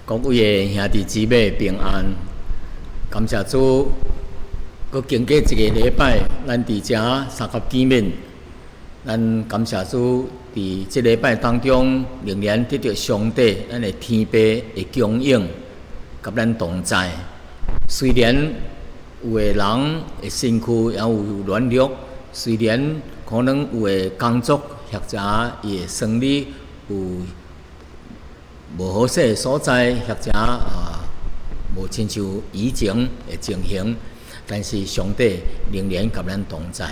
各位的兄弟姊妹平安，感谢主，佮经过一个礼拜，咱伫遮三合见面，咱感谢主，伫这礼拜当中，仍然得到上帝咱的天父的供应，甲咱同在。虽然有的人的身躯也有软弱，虽然可能有的工作或者伊的生理有无好势的所在，或者无亲像以前的情形，但是上帝仍然甲咱同在。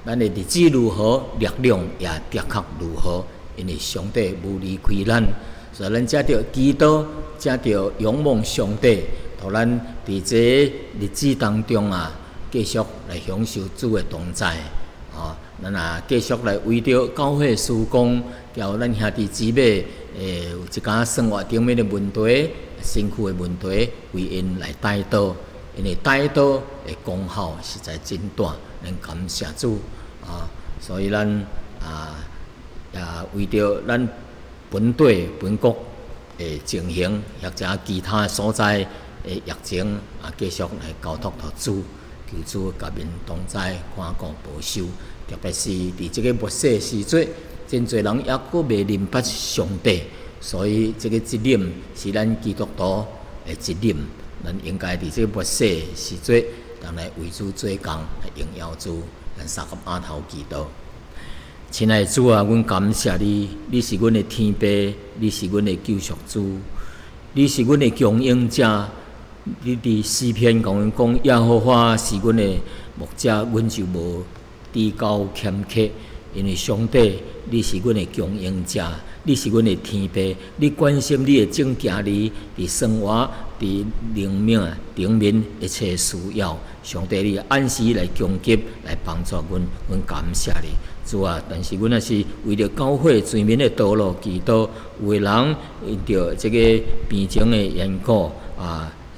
咱的日子如何，力量也的确如何，因为上帝无离开咱，所以咱才着祈祷，才着仰望上帝，互咱伫这日子当中继续来享受主的同在。咱继续来为着教会事工，叫咱兄弟姊妹有一寡生活顶面的问题、身躯的问题，为因来带祷，因为带祷的功效实在真大，咱感谢主所以咱也为着咱本地本国的情形，或者其他所在的疫情继续来交托给主，求主甲因同在，看顾保守。特别是伫这个末世时节，真侪人也阁未明白上帝，所以这个责任是咱基督徒的责任。咱应该伫这个末世时节，当来为主做工，来荣耀主。咱三合额头祈祷。亲爱的主啊，阮感谢你，你是阮的天父，你是阮的救赎主，你是阮的供应者。你伫诗篇甲阮讲，耶和华是阮的牧者，阮就无低高欠缺，因为上帝，你是阮的供应者，你是阮的天父，你关心你的种行里伫生活、伫灵命顶面一切需要。上帝，你按时来供给，来帮助阮，阮感谢你，主啊！但是阮也是为了教会全面的道路祈祷，有的人因着这个病情的缘故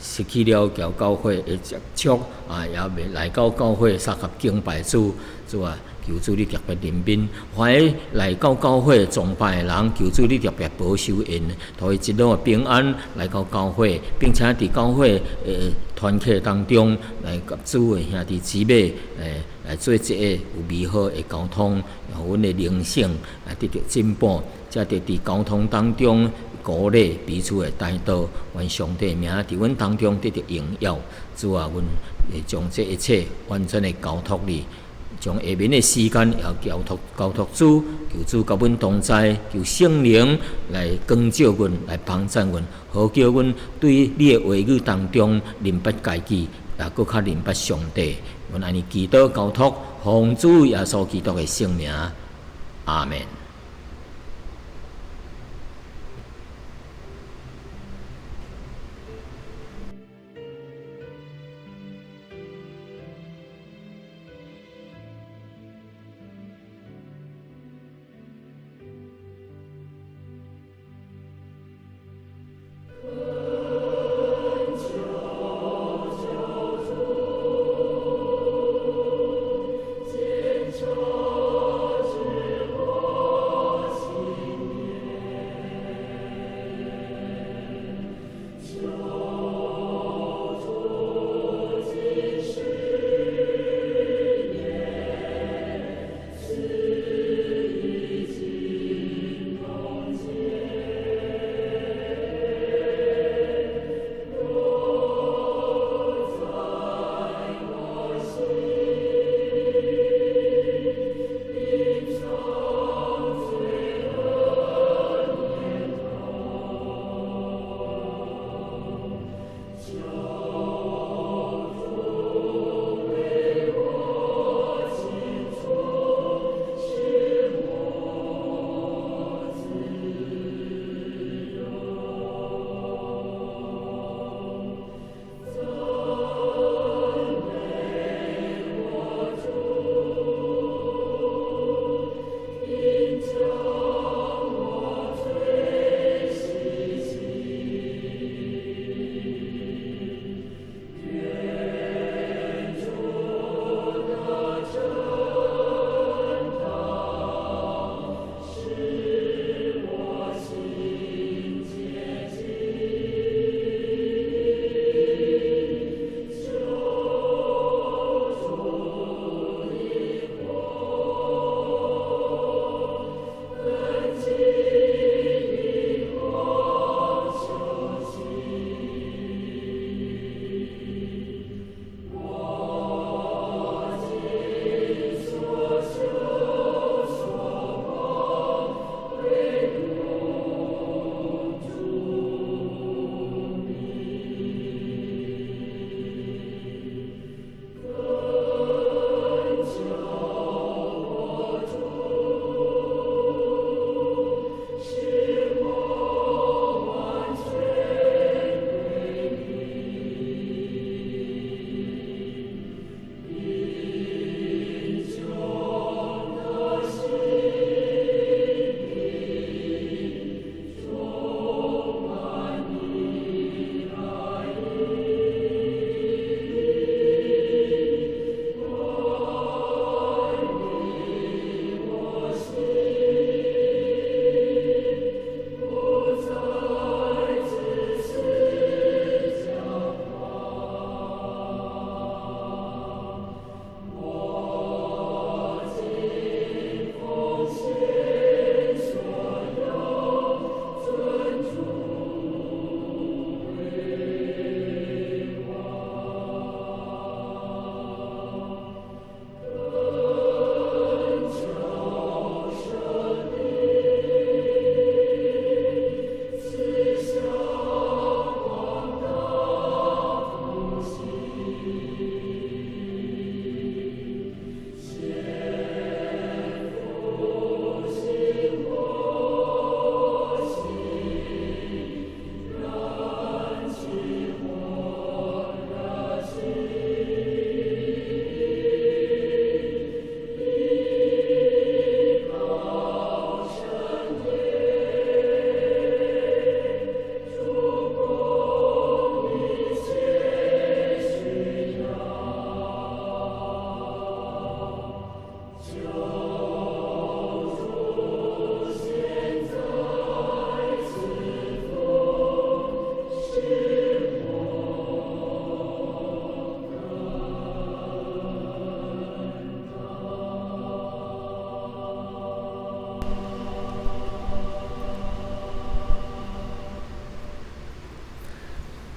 失去了交教会的接触也未来到教会三合敬拜主，主啊！求主你特别怜悯，凡来到教会崇拜的人，求主你特别保守因，互伊一路平安来到教会，并且伫教会团契当中来甲主的兄弟姊妹来做一个有美好的交通，互阮的灵性得到进步，才得伫交通当中鼓励彼此的带导，愿上帝名伫阮当中得到荣耀。主啊，阮会将这一切完全的交托你。将下面的时间也交托主，求主甲阮同在，求圣灵来光照阮，来帮助阮，好叫阮对你的话语当中明白家己，也搁较明白上帝。阮安尼祈祷交托，奉主耶稣基督的圣名，阿门。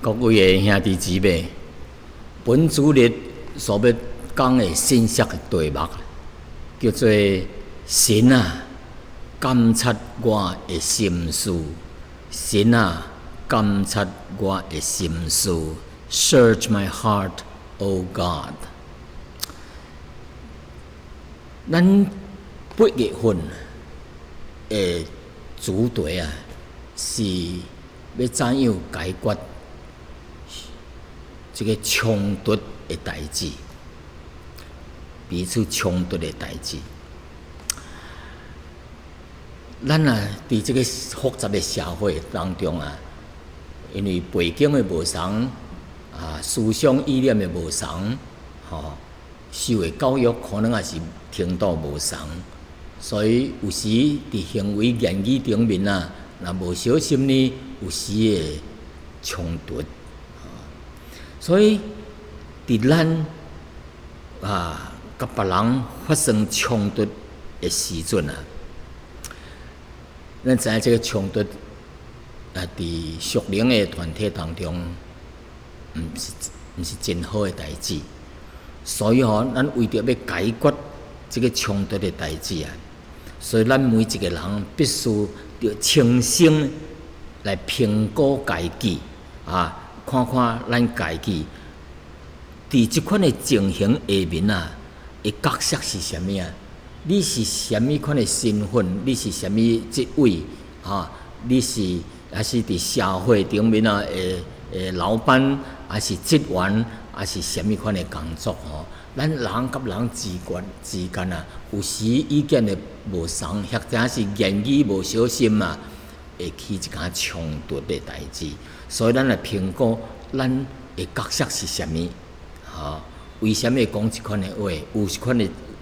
各位兄弟姊妹，本主日所要讲的信息的题目，叫做神啊，监察我的心思。神啊，监察我的心思。Search my heart, O God。咱8月份的主题啊，是要怎样解决这个冲突的代志，彼此冲突的代志。咱啊，伫这个复杂的社会当中啊，因为背景的无同啊，思想意念的无同，受的教育可能也是程度无同，所以有时伫行为言语顶面啊，若无小心呢，有时会冲突。所以伫咱甲别人发生冲突的时阵啊，咱知影这个冲突伫属灵的团体当中，毋是真好的代志。所以咱为着要解决这个冲突的代志啊，所以咱每一个人必须要清醒来评估家己看看咱家己伫即款的情形下面啊，的角色是啥物啊？你是啥物款的身份？你是啥物职位？你是还是伫社会顶面啊？老板，还是职员，还是啥物款的工作？咱人甲人之间啊，有时意见的无同，或者是言语无小心啊，会起一件冲突的代志。所以咱来评估咱的角色是啥物？为什么会讲即款的话？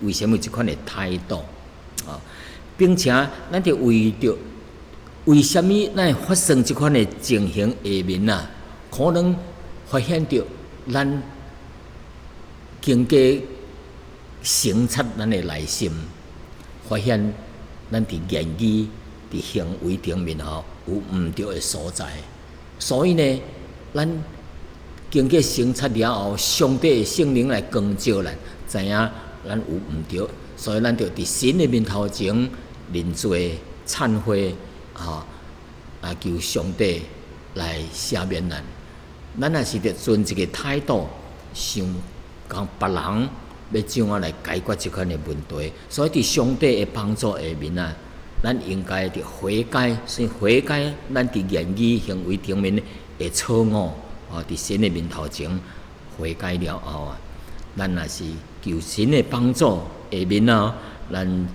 为什么即款的态度？并且咱着为什么咱会发生即款的情形下面啊？可能发现着咱经过省察咱的内心，发现咱伫言语、伫行为顶面有毋对的所在。所以呢，咱经过省察了后，上帝的圣灵来光照咱，知影咱有毋对，所以咱着伫神的面头前认罪、忏悔，求上帝来赦免咱。咱也是着存一个态度，想讲别人要怎样来解决即款的问题。所以伫上帝的帮助下面啊，咱应该着悔改，先悔改咱伫言语行为顶面的错误。伫神的面头前悔改了后啊，咱也是求神的帮助下面咱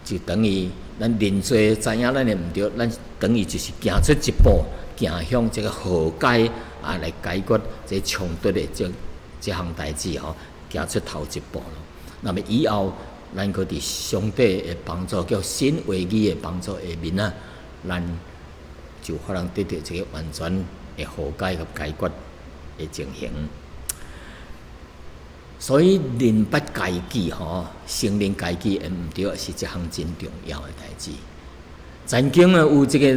就等于咱认罪，知影咱的毋对，咱等于就是行出一步，行向这个和解来解决这冲突的这项代志行出头一步咯。那么以后，咱搁伫上帝的帮助，叫神话语的帮助下面咱就可能得到一个完全的和解和解决的情形。所以认捌家己承认家己的毋对，是一项真重要的代志。曾经有一个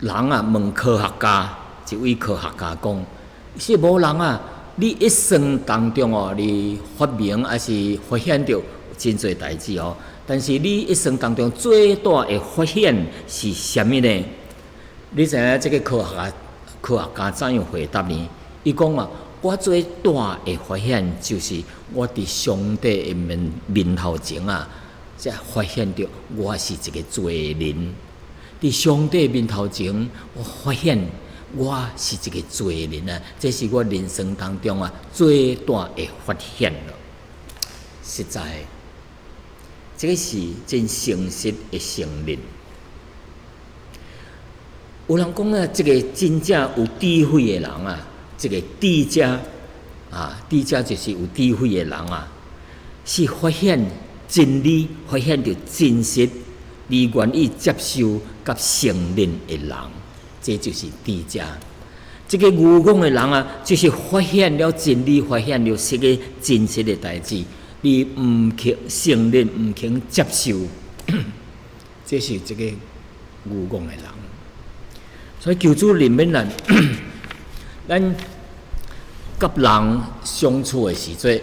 人问科学家，一位科学家讲：是无人你一生当中你发明还是发现到真侪代志但是你一生当中最大的发现是啥物呢？你知影这个科学家怎样回答呢？伊讲我最大的发现就是我伫上帝的面头前才发现到我是一个罪人。伫上帝面头前，我发现我是一个罪人这是我人生当中最大的发现了。实在，这个是真诚实的承认。有人讲这个真正有智慧的人这个智者智者就是有智慧的人是发现真理，发现到真实，你愿意接受甲承认的人，这就是智者。这个愚妄的人就是发现了真理，发现了这个真实的代志，你唔肯承认，唔肯接受，这是这个愚妄的人。所以求主怜悯咱，咱甲人相处的时阵，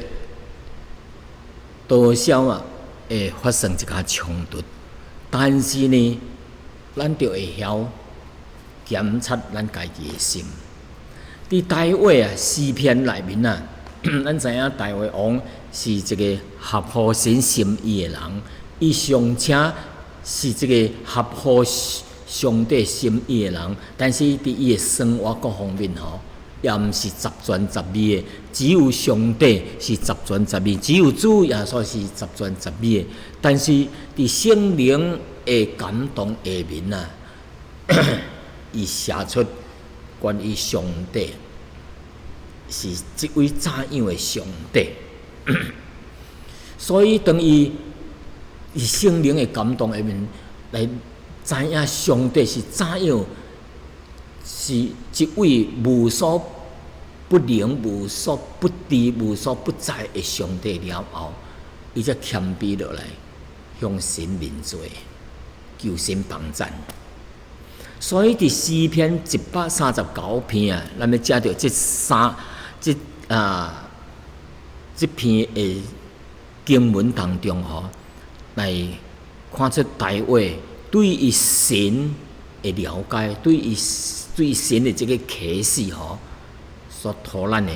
多少会发生一下冲突，但是呢，咱就会晓检察咱家己的心。伫大话诗篇内面咱知影大话王是一个合乎神心意的人，伊尚且是一个合乎上帝心意的人，但是伫伊的生活各方面也毋是十全十美的，只有上帝是十全十美，只有主耶稣是十全十美的。但是伫圣灵的感动下面伊写出关于上帝是即位怎样的上帝，所以当伊圣灵的感动下面来知影上帝是怎样。是一位无所不能、无所不知、无所不在的上帝了后，伊才谦卑落来，向神认罪，求神帮赞。所以伫诗篇139篇咱要接到这篇的经文当中来看出大卫对于神的了解，对神的这个启示所托咱的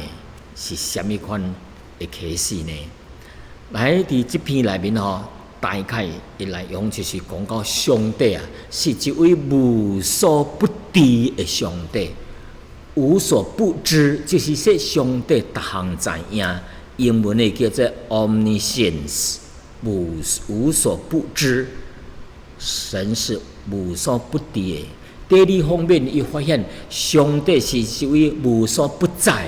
是虾米款的启示呢？来伫这篇内面大概的内容就是讲到上帝是一位无所不知的上帝，无所不知就是说上帝逐项知影，英文的叫做 omniscience， 无所不知，神是无所不知的。第二方面，伊发现上帝是一位无所不在，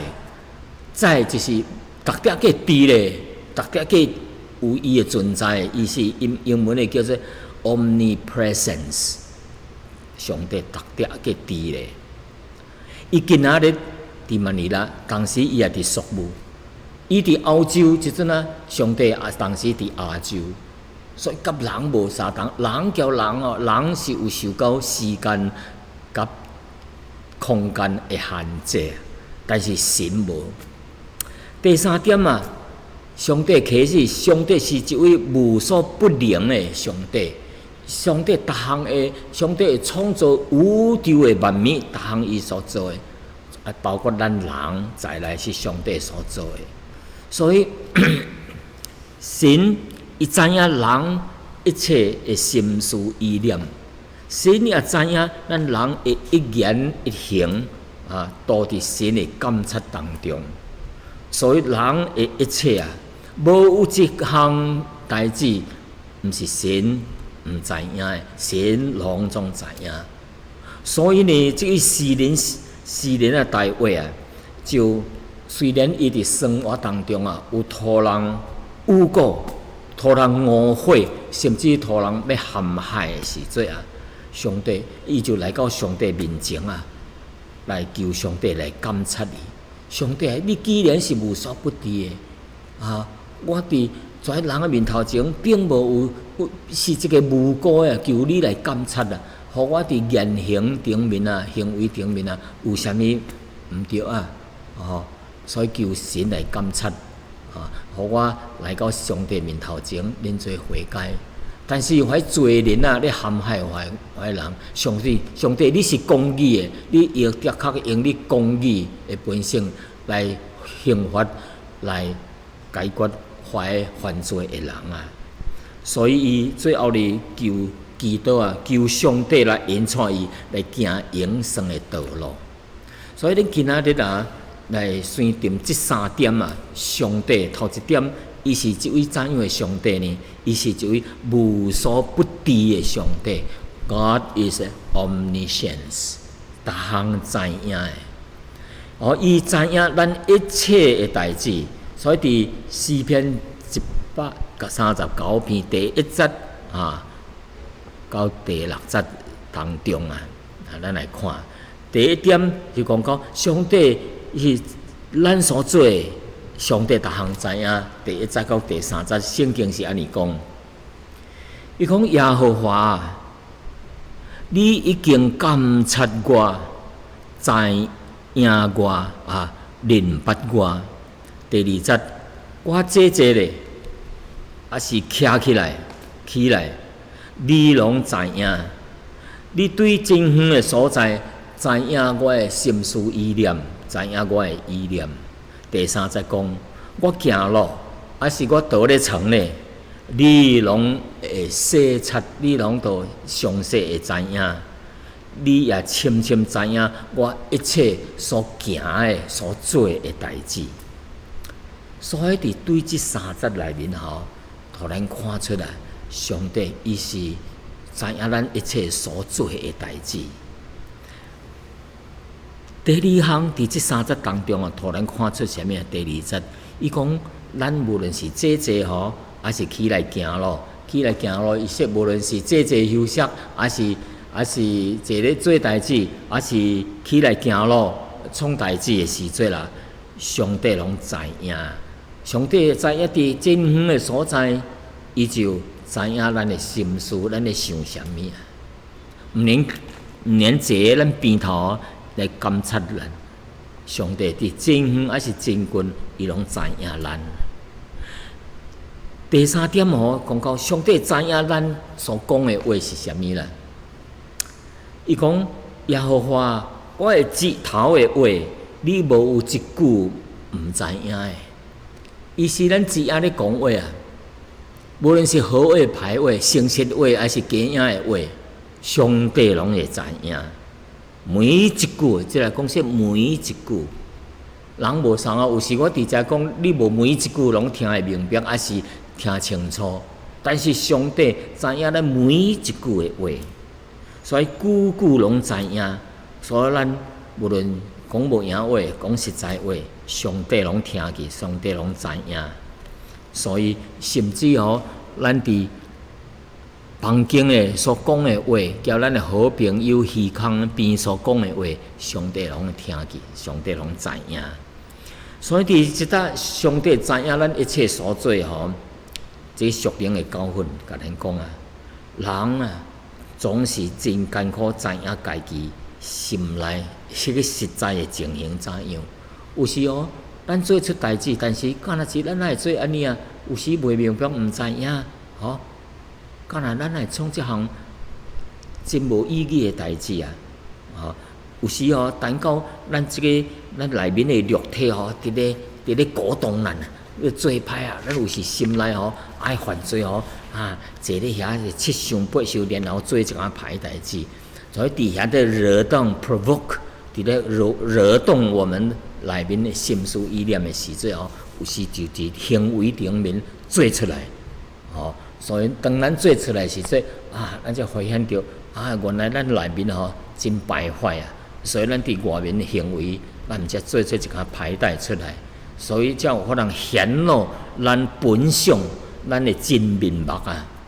在就是逐点个伫咧，逐点个有伊的存在，伊是英文的叫做 omnipresence， 上帝逐点个伫咧。伊今仔日伫马尼拉，当时伊也伫宿务，伊伫欧洲即阵上帝当时伫亚洲。所以，甲人无相同，人交人人是有受到时间甲空间的限制，但是神无。第三点上帝启示，上帝是一位无所不能的上帝。上帝逐项的，上帝会创造宇宙的万物，逐项伊所做的，包括咱人在内是上帝所做的。所以，神。伊知影人一切的心思意念，神也知影咱人的一言一行都伫神的监察当中。所以人的一切无有一项代志，毋是神毋知影的，神拢总知影。所以呢，这个诗人的大卫就虽然伊伫生活当中有互人诬告。互人误会，甚至互人要陷害的时阵上帝伊就来到上帝面前来求上帝来监察你。上帝，你既然是无所不知的我伫在人的面头前，并无有是一个无辜的，求你来监察互我伫言行顶面行为顶面有啥物毋对所以求神来监察。互我来到上帝面头前认罪悔改，但是有迄罪人咧陷害坏人，上帝你是公义的，你要的确用你公义的本性来刑罚，来解决坏犯罪的人所以伊最后哩求祈祷求上帝来引带伊来行永生的道路。所以恁今仔日来选定这三点上帝头一点，伊是一位怎样的上帝呢？伊是一位无所不知的上帝。God is omniscience， 逐项知影的。伊知影咱一切的代志，所以伫诗篇139篇第1节到第6节当中咱来看。第一点就讲到上帝。是咱所做的，上帝逐项知影。第1节到第3节，圣经是安尼讲。伊讲耶和华，你已经监察我，迎我认捌我。第二节，我这咧，还是徛起来，你拢知影。你对真远的所在，知影我的心思意念，知影我的意念。第三节讲，我行路，还是我倒咧床咧，你拢会细察，你拢都详细会知影。你也深深知影我一切所行的、所做的代志。所以伫对即三节内面互咱看出来，上帝伊是知影咱一切所做的代志。第二项伫即三节当中互咱看出啥物？第二节，伊讲咱无论是坐还是起来行路，伊说无论是坐休息，还是坐咧做代志，还是起来行路创代志的时阵啦，上帝拢知影。上帝知影伫真远的所在，伊就知影咱的心思，咱咧想啥物啊？毋免坐喺咱边头来监察咱。上帝伫真远还是真近，伊拢知影咱。第三点讲到上帝知影咱所讲的话是啥物啦？伊讲耶和华，我的舌头的话，你无有一句毋知影的。伊是咱只仔咧讲话啊，无论是好话、歹话、诚实话，还是假影的话，上帝拢会知影。每一句，即来讲说每一句，人无相有时我伫遮讲，你无每一句拢听会明白，还是听清楚。但是上帝知影咱每一句的话，所以句句拢知影。所以咱无论讲无影话，讲实在话，上帝拢听去，上帝拢知影。所以甚至咱伫房间的所讲的话，交咱的好朋友耳孔边所讲的话，上帝拢听去，上帝拢知影。所以伫即搭，上帝知影咱一切所做这属灵的教训，甲咱讲人总是真艰苦知影家己心内迄个实在的情形怎样。有时咱做出代志，但是敢若是咱会做安尼啊？有时袂明白，毋知影敢若咱会创即项真无意义的代志啊！有时等到咱咱内面的肉体伫咧鼓动咱做歹啊！咱有时心内爱犯罪坐咧遐七想八想，然后做一件歹代志，所以伫遐咧惹动 provoke， 伫咧惹动我们内面的心思意念的时阵有时就伫行为顶面做出来所以当咱做出来时阵咱才发现到原来咱内面真败坏啊！所以咱伫外面的行为，咱毋才做出一件歹代出来，所以才有可能显露咱本相，咱的真面目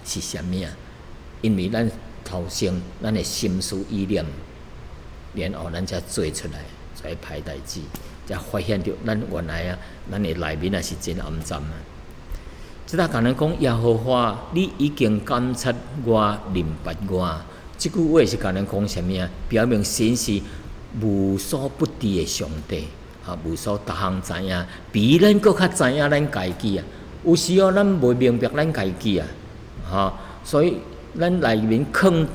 是啥物啊？因为咱头先咱的心思意念，然后咱才做出来，才歹代志，才发现到咱原来咱的内面是真暗淡啊！即搭甲咱讲耶和华，你已经监察我、认捌我。即句话是甲咱讲啥物啊？表明神是无所不知的上帝无所逐项知影，比咱搁较知影咱家己啊。有时咱袂明白咱家己所以咱内面藏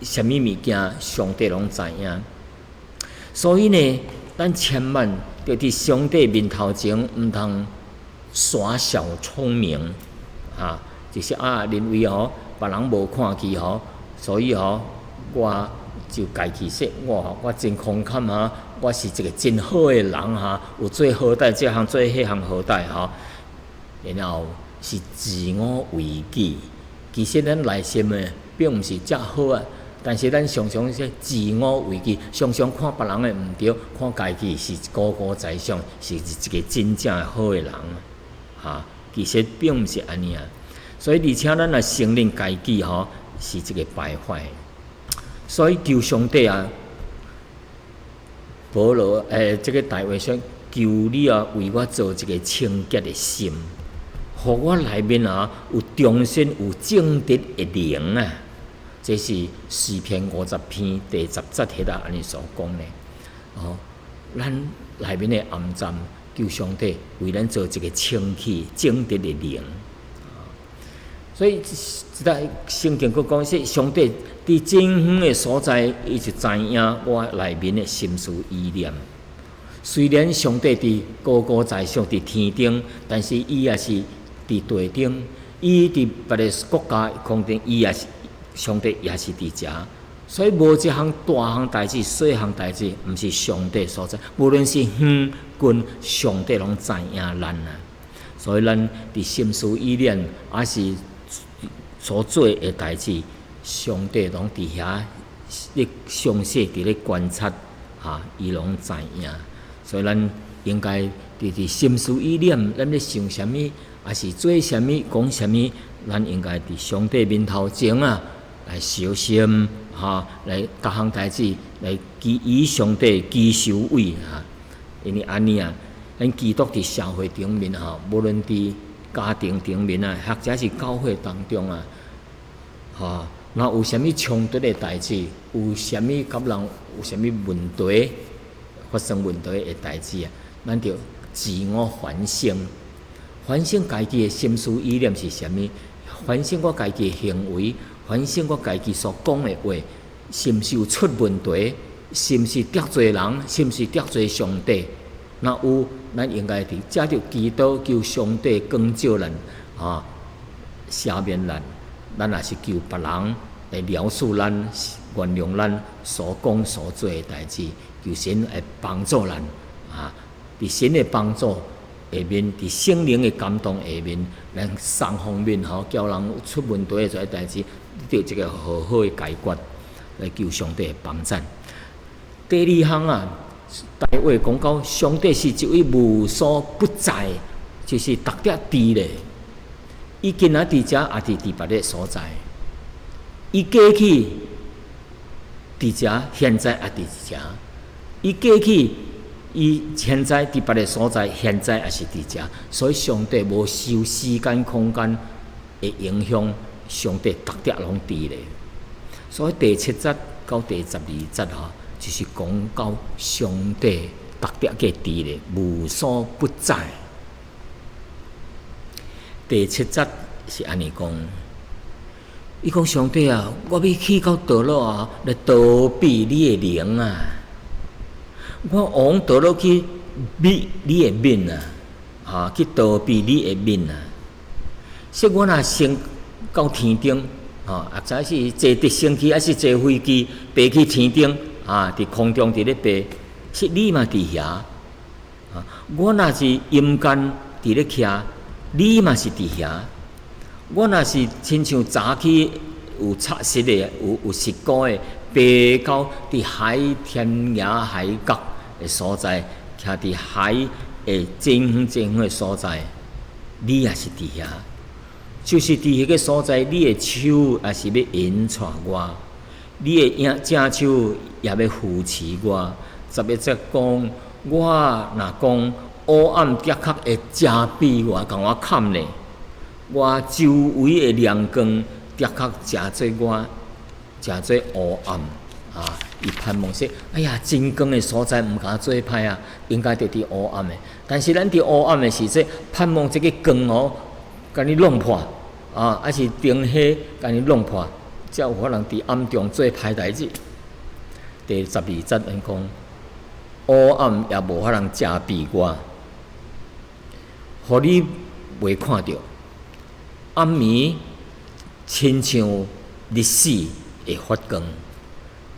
啥物物件，上帝拢知影。所以呢，咱千万着伫上帝面头前，毋通耍小聪明就是认为别人无看起所以我就家己说我真慷慨我是一个真好的人有做好代这项做迄项好代然后是自我为己。其实咱内心的并毋是遮好但是咱常常说自我为己，常常看别人的毋对，看家己是高高在上，是一个真正的好的人其实并毋是安尼所以而且咱也承认家己是一个败坏，所以求上帝保罗这个大卫说，求你为我做一个清洁的心，互我内面有忠心有正直的灵这是诗篇50篇第10节迄安尼所讲的咱内面的暗站，求上帝为咱做一个清气正直的灵。所以一代圣经佫讲说，上帝伫真远的所在，伊就知影我内面的心思意念。虽然上帝伫高高在上，伫天顶，但是伊也是伫地顶。伊伫别个国家空顶，伊也是上帝，也是伫遮。所以无一项大项代志、小项代志，毋是上帝所在。无论是远近，上帝拢知影咱啊。所以咱伫心思意念，也是所做的代志，上帝拢伫遐咧详细伫咧观察，伊拢知影。所以咱应该伫心思意念，咱咧想啥物，也是做啥物，讲啥物，咱应该伫上帝面头前来小心，来各项代志来以上帝居首位因为安尼咱基督伫社会顶面无论伫家庭顶面或者是教会当中若有啥物冲突的代志，有啥物甲人有啥物问题发生问题的代志咱着自我反省，反省家己的心思意念是啥物，反省我家己的行为，反省我家己所讲的话，是毋是有出问题，是毋是得罪人，是毋是得罪上帝？若有，咱应该伫借着祈祷求上帝光照咱赦免咱。咱也是求别人来饶恕咱、原谅咱所讲所做的代志，求神来帮助咱伫神的帮助下面，伫圣灵的感动下面，咱三方面叫人出问题的这代志，着一个好好的解决，来求上帝的帮助。第二项大话讲到，上帝是一位无所不在，就是特地伫咧。伊今仔伫遮，也伫别个所在；伊过去伫遮，现在也伫遮；伊过去，伊现在伫别个所在，现在也是伫遮。所以上帝无受时间空间的影响，上帝特地拢伫咧。所以第7节到第12节就是讲到上帝特地嘅伫咧，无所不在。第7节是安尼讲，伊讲上帝我要去到倒落来逃避你的灵我往倒落去避你的面去逃避你的面说我若升到天顶或者是坐直升机，还是坐飞机飞去天顶伫空中伫咧飞，是你嘛伫遐我若是阴间伫咧徛。你嘛是伫遐，我若是亲像早起有测试的、有实过的，爬到伫海天涯海角的所在，徛伫海的真远真远的所在，你也是伫遐，就是伫迄个所在，你的手也是要引带我，你的正手也要扶持我。11节讲，我若讲。黑暗的确会遮蔽我，甲我盖咧。我周围的亮光的确诚做我，诚做黑暗伊盼望说：哎呀，真光的所在毋敢做歹应该着伫黑暗的。但是咱伫黑暗的时阵，盼望这个光甲你弄破还是灯火甲你弄破，才有可能伫暗中做歹代志。第12节讲，黑暗也无法通遮蔽我。互你袂看到，暗暝亲像日死的发光，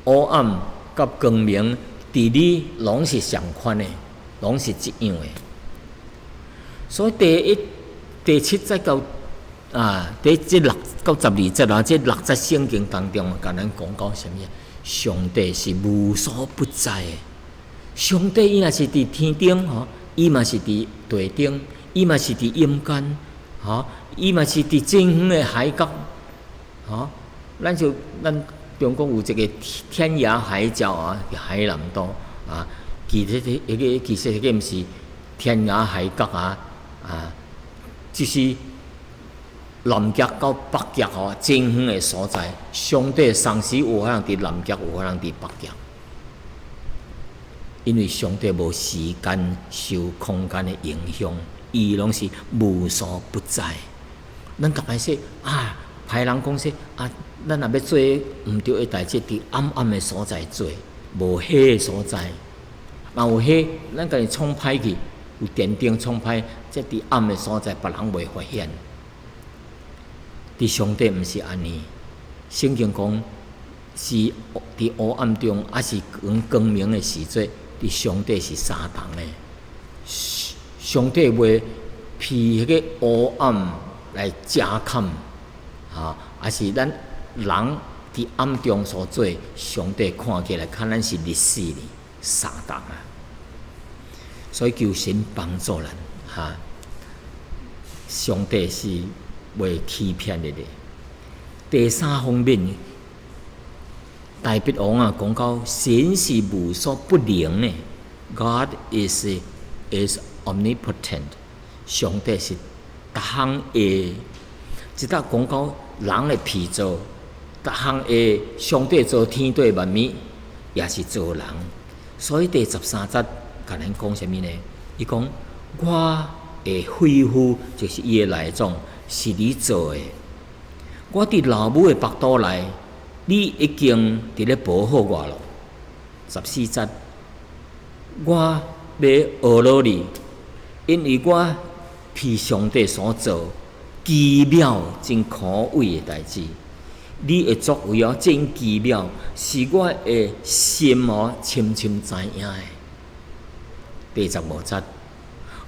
黑暗甲光明伫你拢是相款的，拢是一样的。所以第7节到第6到12节这6节圣经当中，甲咱讲到什么？上帝是无所不在的。上帝伊若是伫天顶伊嘛是伫地顶。伊嘛是伫阴间，伊嘛是伫真远的海角，咱中国有一个天涯海角海南岛其实迄个毋是天涯海角就是南极到北极真远的所在。上帝丧时有可能伫南极，有可能伫北极。因为上帝无时间、受空间的影响，伊拢是无所不在。咱逐摆说啊，歹人讲说啊，咱若要做毋对的代志，伫暗暗的所在做，无迄个所在。若有迄，咱家己创歹去，有电灯创歹，即伫暗的所在，别人袂发现。伫上帝毋是安尼，圣经讲是伫黑暗中，还是光明的时节，伫上帝是相同的。上帝袂披迄个黑暗来遮盖，还是咱人伫暗中所做，上帝看起来看咱是日死哩，相同啊。所以求神帮助咱，上帝是袂欺骗的咧。第三方面，大笔王讲到神是无所不能的 ，God is omnipotent， 上帝是逐项会。即搭讲到人的皮做，逐项会，上帝做天地万物，也是做人。所以第13节甲咱讲啥物呢？伊讲我的肺腑就是伊的内脏，是你做的。我伫老母的腹肚内，你已经伫咧保护我咯。14节，我要学了你，因为我是上帝所做。奇妙真可畏的代志，你的作为真奇妙，是我的心深深知影的。第15节，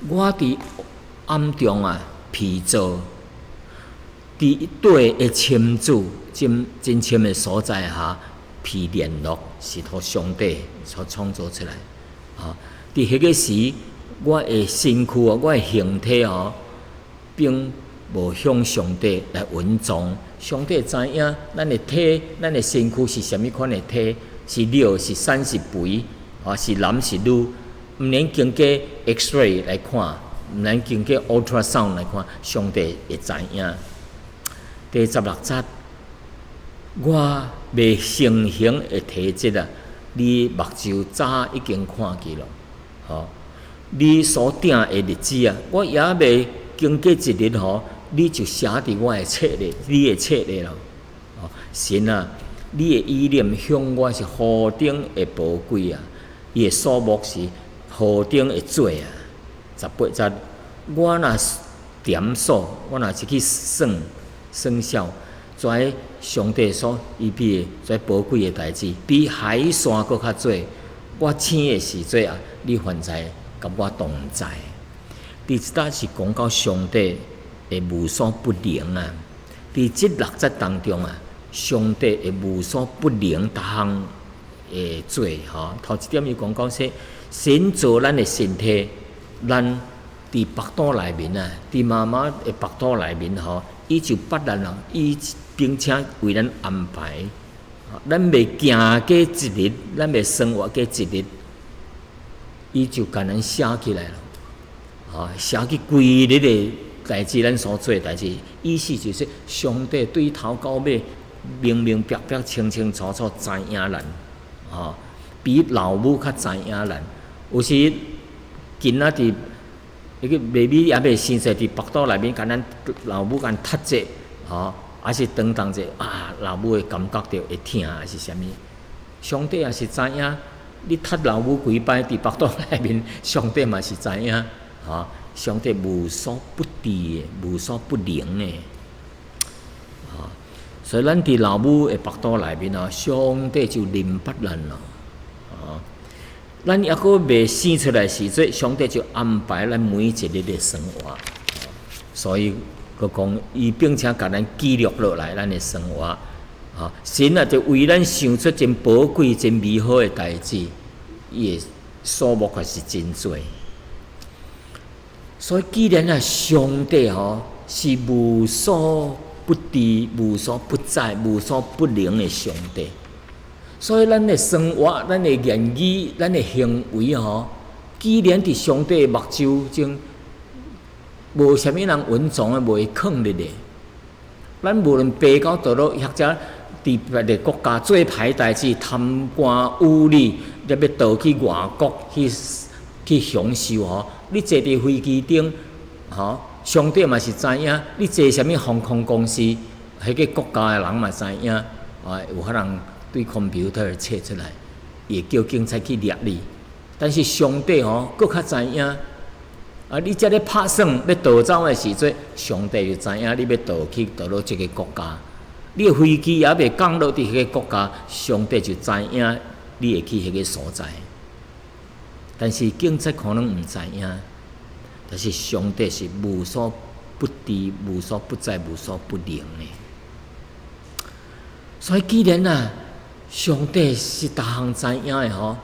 我伫暗中被造，伫对的深处真深的所在下被联络，是托上帝所创造出来。伫迄个时，我的身躯我的形体并无向上帝来稳重，上帝知影咱的体、咱的身躯是啥物款的体，是尿是瘦是肥，是男是女，毋免经过 X-ray 来看，毋免经过 ultrasound 来看，上帝会知影。第16节，我未成形的体质你目睭早已经看见了，你所定的日子我也未经过一日你就写伫我的册里，你的册里咯。神你的意念向我是何等的宝贵伊的数目是何等的多18节，我若点数，我若是去算数，跩上帝所预备的跩宝贵的代志，比海山搁较多。我醒的时阵你还在甲我同在。第一搭是讲到上帝会无所不能伫即6节当中上帝会无所不能，逐项会做头一点伊讲到说，神造咱的身体，咱伫腹肚内面伫妈妈的腹肚内面伊就捌咱伊并且为咱安排，咱袂行过一日，咱袂生活过一日，伊就甲咱写起来了，写起规日的代志，咱所做的代志，意思就是上帝对头到尾明明白白、清清楚楚知影咱，比老母较知影咱。有时囡仔伫迄个 baby 也未生出来，伫腹肚内面，甲咱老母甲踢者，还是当当者老母会感觉到会疼，还是啥物？上帝也是知影，你踢老母几摆伫腹肚内面，上帝嘛是知影，上帝无所不知的，无所不能的，所以咱伫老母的腹肚内面上帝就认捌咱咯，咱抑阁未生出来时阵，上帝就安排咱每一日的生活，所以佮讲伊并且甲咱记录落来咱的生活，神就为咱想出真宝贵、真美好的代志，伊的数目还是真多。所以既然上帝是无所不知、无所不在、无所不能的上帝，所以咱的生活、咱的言语、咱的行为既然伫上帝的目睭中，无啥物人稳重的袂抗日的。咱无论爬到倒落，或者伫别个国家做歹代志、贪官污吏，要逃去外国去享受吼。你坐伫飞机顶，吼，上帝嘛是知影，你坐啥物航空公司，迄个国家诶人嘛知影，有法人对 computer 测出来，会叫警察去掠你。但是上帝吼，佫较知影。你遮咧拍算要逃走诶时阵，上帝就知影你要逃到即个国家。你诶飞机也未降落伫迄个国家，上帝就知影你会去迄个所在。但是警察可能毋知影，但是上帝是无所不知、无所不在、无所不能诶。所以既然上帝是逐项知影诶吼，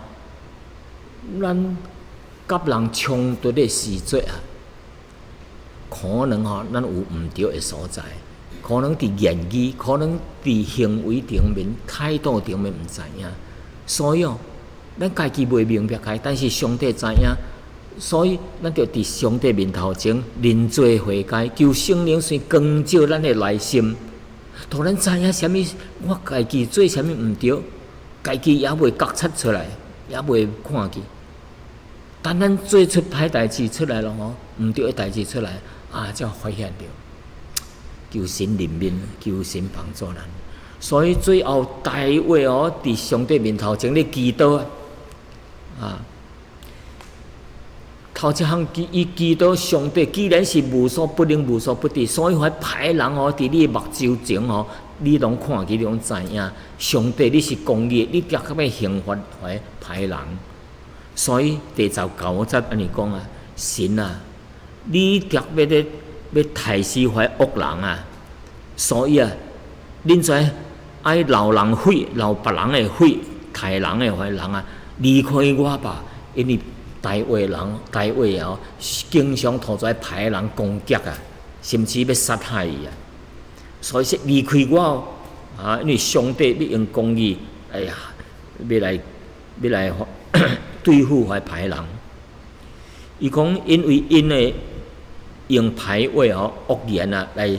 咱甲人冲突的时阵可能咱有毋对的所在，可能伫言语，可能伫行为顶面、态度顶面毋知影，所以咱家己袂明白开，但是上帝知影，所以咱着伫上帝面头前认罪悔改，求圣灵先光照咱的内心，互咱知影啥物我家己做啥物毋对，家己也袂觉察出来，也袂看见。但咱做出歹代志出来了吼，毋对的代志出来，才发现着，求神怜悯，求神帮助咱。所以最后大卫伫上帝面头前咧祈祷头一项伊祈祷上帝，既然是无所不能、无所不知，所以迄歹人伫你目睭前你拢看见，你拢知影，上帝你是公义，你绝对要刑罚迄歹人。所以第19节安尼讲神你特别要杀死迄恶人所以恁跩爱流人血、流别人的血、杀人的迄人离开我吧，因为大卫经常讨跩歹人攻击甚至要杀害伊所以说离开我因为上帝要用公义要来对付迄歹人，伊讲，因为因会用歹话恶言来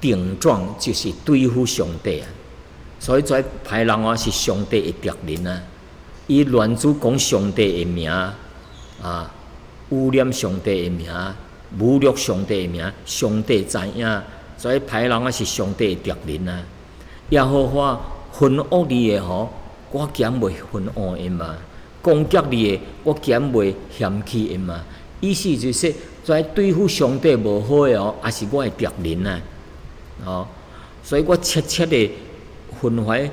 顶撞，就是对付上帝所以跩歹人是上帝的敌人伊乱主讲上帝的名污染上帝的名，侮辱上帝的名，上帝知影，所以歹人是上帝的敌人耶和华恨恶你的我减袂恨恶因嘛。攻击你的，我减袂嫌弃因嘛。意思就是跩对付上帝无好的也是我的敌人所以我切切的分怀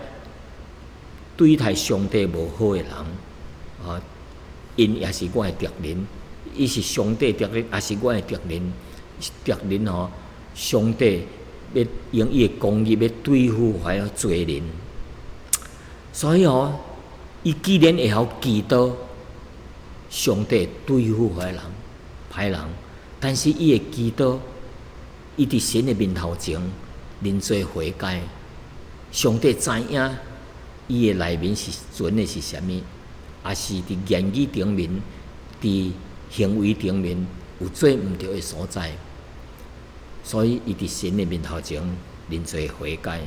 对待上帝无好的人因也是我的敌人，伊是上帝敌人，也是我的敌人。敌人上帝要用伊的公义要对付迄罪人，所以伊既然会晓祈祷上帝对付歹人，但是伊会祈祷，伊伫神的面头前认罪悔改，上帝知影伊的内面是存的是啥物，也是伫言语顶面、伫行为顶面有做毋对的所在，所以伊伫神的面头前认罪悔改，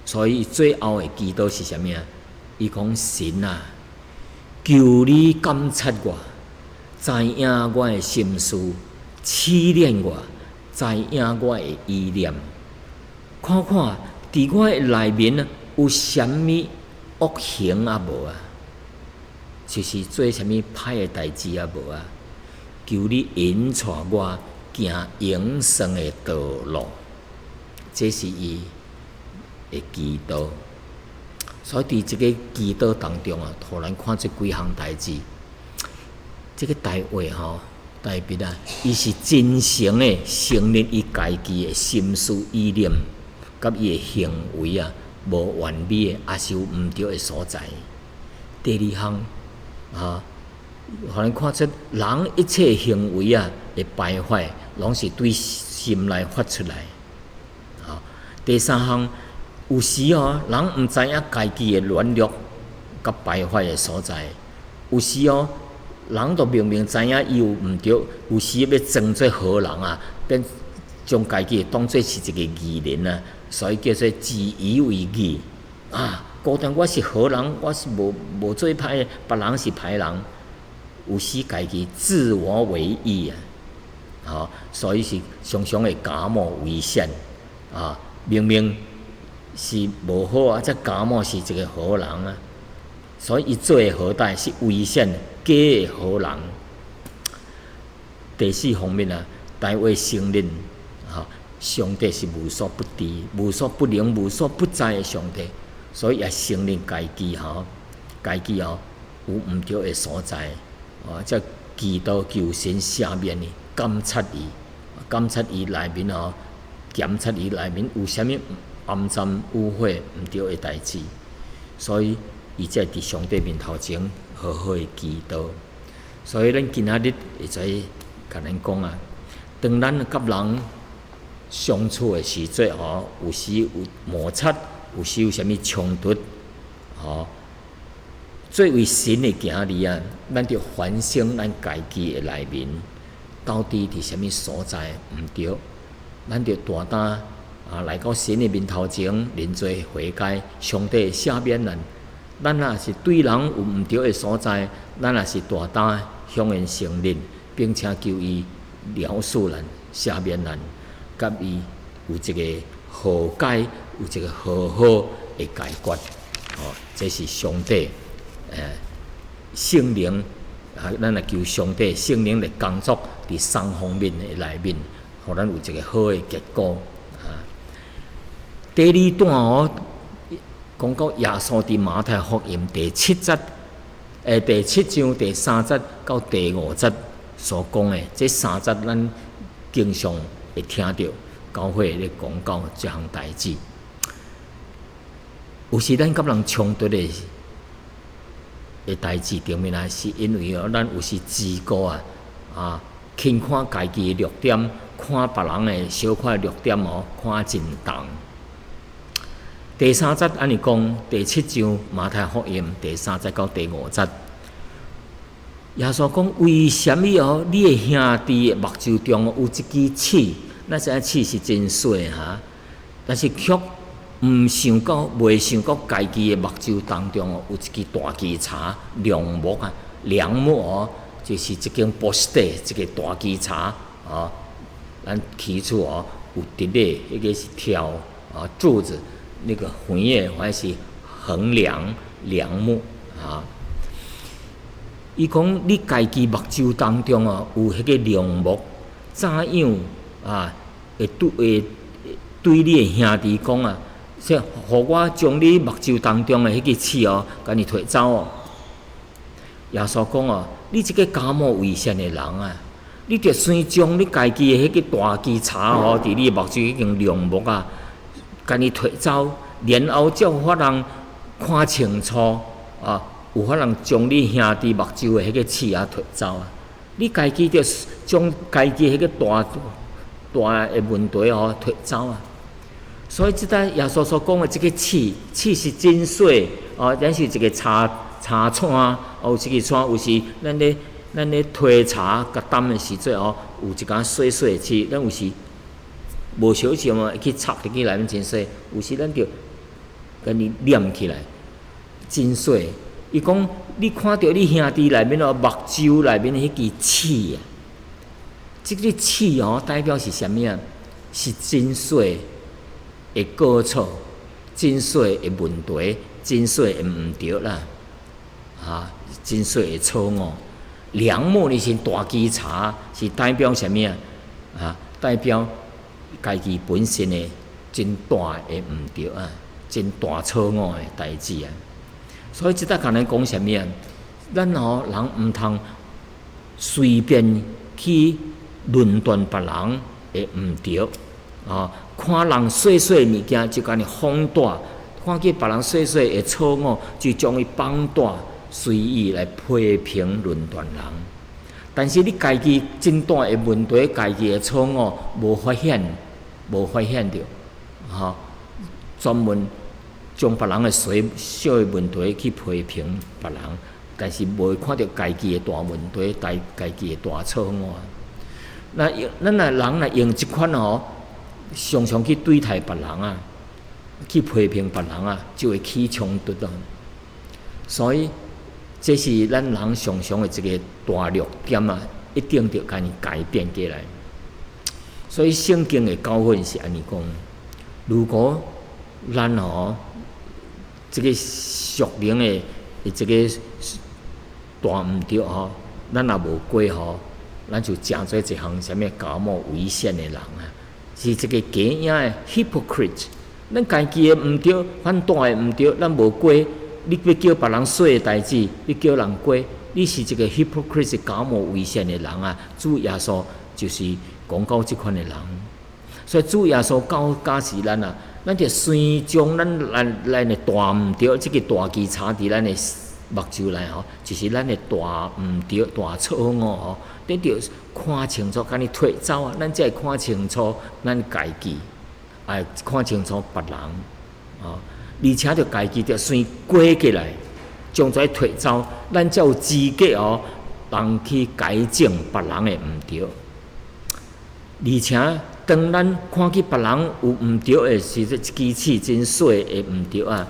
所以最后的祈祷是啥物伊讲神求你监察我，知影我的心思，试炼我，知影我的意念，看看伫我的内面有啥物恶行无就是做啥物歹的代志无求你引带我行永生的道路，这是伊的祈祷。所以伫即个祈祷当中突然看出几项代志。这个大卫代表伊是真诚的承认伊家己的心思意念，甲伊的行为无完美的，也是有毋对的所在。第二项互咱看出人一切行为的败坏，拢是对心内发出来。第三项。有时人毋知影家己的软弱甲败坏的所在，有时人都明明知影伊有毋对，有时要装做好人变将家己当作是一个义人所以叫做自以为义孤单我是好人，我是无做歹的，别人是歹人，有时家己自我为意所以是常常会假冒为善明明是无好这假冒是一个好人所以伊做的好代是为善假的好人。第四方面大卫承认上帝是无所不知、无所不能、无所不在的上帝，所以也承认家己有毋对的所在才祈祷求神赦免伊，监察伊内面检察伊内面有啥物暗藏污秽毋对的代志，所以伊才伫上帝面头前好好的祈祷。所以咱今仔日会知甲咱讲当咱甲人相处的时阵有时有摩擦，有时有啥物冲突作为神的囝儿咱着反省咱家己的内面，到底伫啥物所在毋对，咱着大胆来到神的面头前认罪悔改，上帝赦免咱。咱若是对人有毋对的所在，咱也是大胆向因承认，并且求伊饶恕咱、赦免咱，甲伊有一个和解，有一个好好的解决。这是上帝圣灵咱也求上帝圣灵来工作伫三方面的内面，互咱有一个好的结果第二段讲到耶稣伫马太福音第7章第3节到第5节所讲的，这3节咱经常会听到教会咧讲到这项代志。有时咱甲人冲突的代志顶面是因为咱有时自顾轻看家己的弱点，看别人的小可弱点看真重。第3节安尼讲，第7章马太福音第3节到第5节，耶稣讲：为什么你的兄弟的目睭中有一支刺？咱知影刺是真细但是却袂想到家己的目睭当中有一支大枝叉，梁木就是一根波斯地，一个大枝叉咱起厝有伫咧，迄个是挑柱子。那个横的还是横梁木伊讲你家己目睭当中有迄个梁木，怎样会对你的兄弟讲说，互我将你目睭当中的迄个刺甲你摕走耶稣讲你这个假冒为善的人你着先将你家己的迄个大枝叉伫你目睭迄根梁木甲你摕走，然后才有法人看清楚有法人将你兄弟目睭的迄个刺摕走你家己着将家己迄个大的问题摕走所以即个耶稣所讲的这个刺是真细咱是一个叉铲有一个铲，有时咱咧推茶甲担的时阵有一根细的刺，咱有时无小心会去插入去内面真细，有时咱着甲你念起来真细。伊讲你看到你兄弟内面目睭内面迄支刺这个刺代表是啥物是真细的过错，真细的问题，真细的毋对啦真细的错误。梁木呢是大枝叉，是代表啥物代表家己本身的真大的毋对真大错误的代志所以即搭甲咱讲啥物咱人毋通随便去论断别人的毋对看人细的物件就甲你放大，看见别人细的错误就将伊放大，随意来批评论断人。但是你家己真大的问题，家己的错误无发现到专门将别人的小的问题去批评别人，但是无看到家己的大问题、家己的大错误咱人用即款常常去对待别人去批评别人啊，就会起冲突咯。所以，这是咱人常常的一个大弱点啊，一定要甲伊改变过来。所以圣经的教训是安尼讲：如果咱这个属灵的这个大毋对咱也无过咱就真做一项什么假冒伪善的人啊，是这个假影的 hypocrite。咱家己的毋对，反大的毋对，咱无过。你要叫别人说的代志，你叫人过，你是一个 hypocrite 假冒伪善的人啊！主耶稣就是讲到这款的人，所以主耶稣教示咱啊，咱就先将咱的大毋对，这个大旗插伫咱的目睭内就是咱的大毋对、大错误你着看清楚，甲你脱走啊！咱才会看清楚咱家己，看清楚别人而且着家己着先过起来，将这脱走，咱才有资格人去改正别人的毋对。而且当咱看见别人有毋对的时阵，一支刺真细的毋对啊，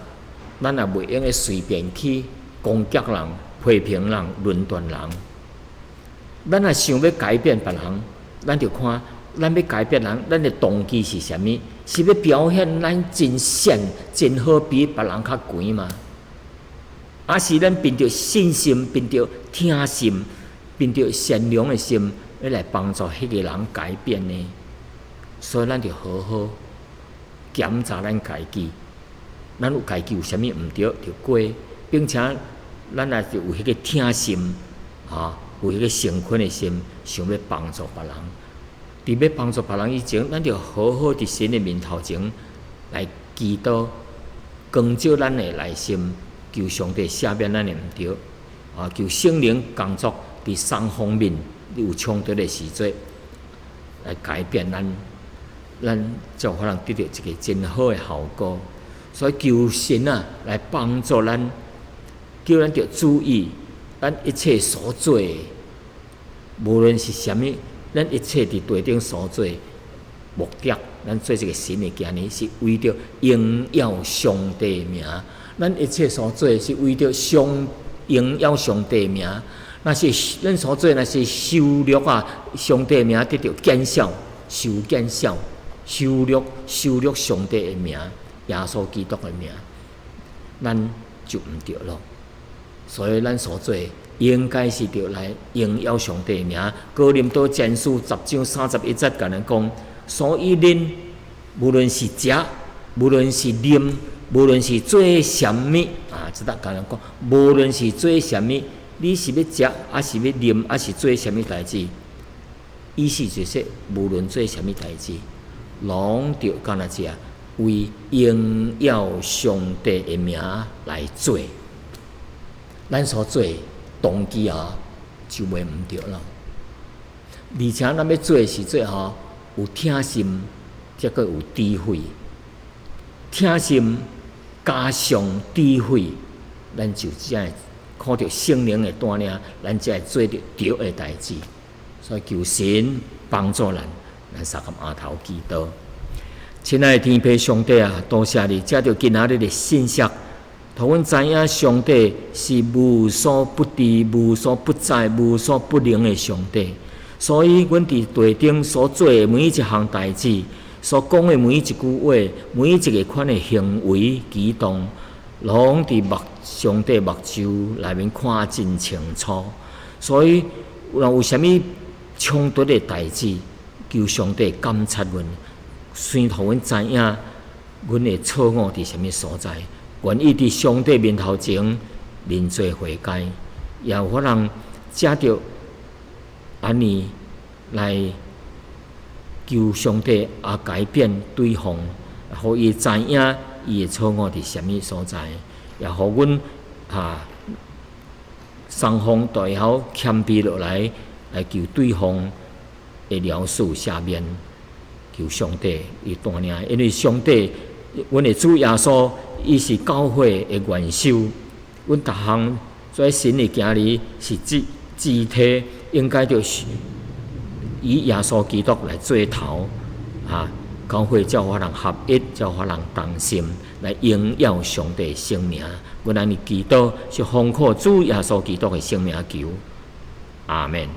咱也袂用个随便去攻击人、批评人、论断人。咱若想要改变别人，咱着看咱要改变人，咱的动机是啥物？是要表现咱真善、真好，比别人较悬嘛？还是咱凭着信心、凭着听心、凭着善良的心，要来帮助迄个人改变呢？所以咱着好好检查咱家己，咱有家己有啥物毋对，着过，并且咱也就有迄个听心有迄个诚恳的心，想要帮助别人。伫要帮助别人以前，咱着好好伫神的面头前来祈祷，光照咱的内心，求上帝赦免咱的毋对求圣灵工作伫三方面有冲突的时阵，来改变咱才有可能得到一个真好的效果。所以求神来帮助咱，叫咱着注意咱一切所做的，无论是啥物。咱一切伫地顶所做目的，咱做一个神的家呢，是为着荣耀上帝的名。咱一切所做是为着荣耀上帝的名。那是咱所做，那是羞辱上帝的名得到减少，减少，羞辱上帝的名，耶稣基督的名，咱就毋对咯。所以咱所做应该是着来荣耀上帝的名。哥林多前书10章31节甲咱讲，所以恁无论是食，无论是啉，无论是做啥物即搭甲咱讲，无论是做啥物，你是要食，还是要啉，还是做啥物代志？意思就是，无论做啥物代志，拢着干那只为荣耀上帝的名来做。咱所做动机就袂毋对了。而且咱要做的时阵有听心，则个有智慧。听心加上智慧，咱就才会靠着圣灵的带领，咱才会做着对的代志。所以求神帮助咱三个额头祈祷。亲爱的天父上帝多谢你，借着今仔日的信息。互阮知影，上帝是无所不知、无所不在、无所不能的上帝。所以，阮伫地顶所做的每一项代志，所讲的每一句话、每一个款的行为举动，拢伫上帝目睭内面看真清楚。所以，若有啥物冲突的代志，求上帝监察阮，先互阮知影，阮的错误伫啥物所在。愿意伫上帝面头前认罪悔改，也有可能借着安尼来求上帝改变对方，互伊知影伊的错误伫啥物所在，也互阮双方都会晓谦卑落来，来求对方的饶恕赦免，求上帝伊带领，因为上帝，阮的主耶稣。伊是教会的元首，阮逐项做神的行礼是肢体，应该着以耶稣基督来做头教会才有法人合一，才有法人同心来荣耀上帝的圣名。阮安尼祈祷，是奉靠主耶稣基督的圣名求，阿门。